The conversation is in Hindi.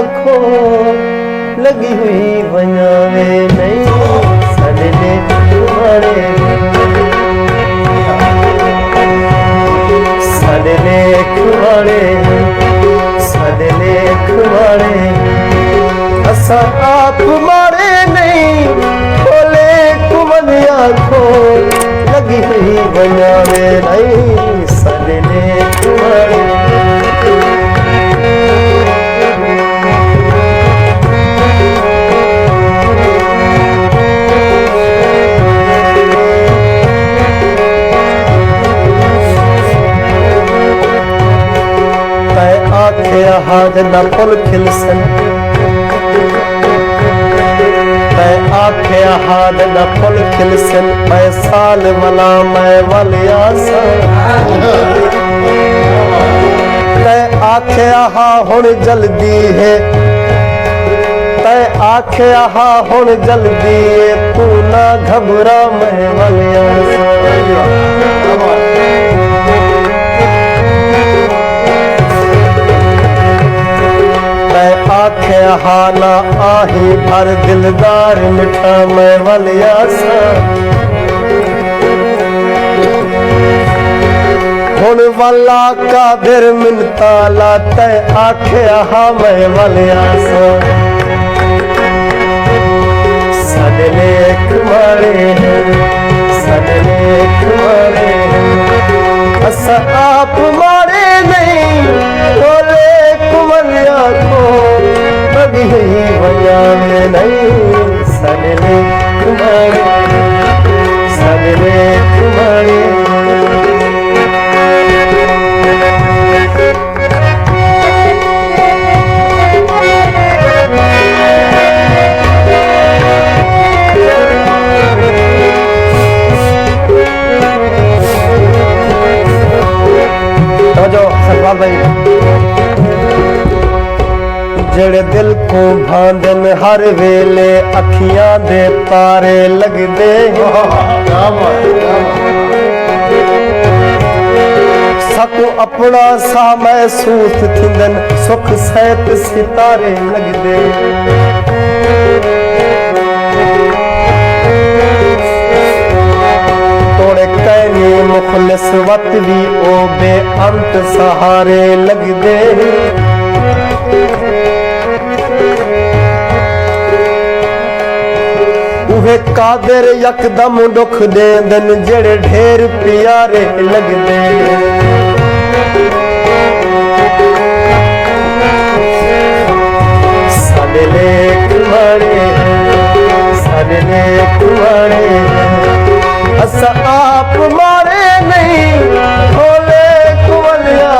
आँखों लगी हुई वनावे नहीं सदले तुम्हारे सदले तुम्हारे सदले तुम्हारे असा आप मारे नहीं खोले कुमन आँखों लगी हुई वनावे नहीं सदले तुम्हारे हाथ न फुल खिलसन मैं आखे हाथ न फुल खिलसन मैं साल वाला मैं वालिया सा मैं आखे आहा हुण जल्दी है मैं आखे आहा हुण जल्दी है तू ना घबरा मैं वालिया सा आखे हाना आही भर दिलदार मिठा मैं वालिया सा हुण वाला का दिर मिनता लाते आखे हा मैं वालिया सा सदले कुमारे सदले कुमारे असा आप मारे नहीं बोले कुमलिया को लगी हुई वजह में नहीं सदले कुमारे सदले कुमारे जड़े दिल को भांदन हर वेले अखियां दे तारे लगदे सकू अपना सा महसूस थिंदन सुख सैत सितारे लगदे तोड़े कहनी मुखलिस वत भी ओ बेअंत सहारे लगदे उहे कादिर यकदम दुख देंदन जेड़े ढेर प्यारे लगदे सदले कुमारे सदले कुमारे असा आप मारे नहीं खोले कुमलिया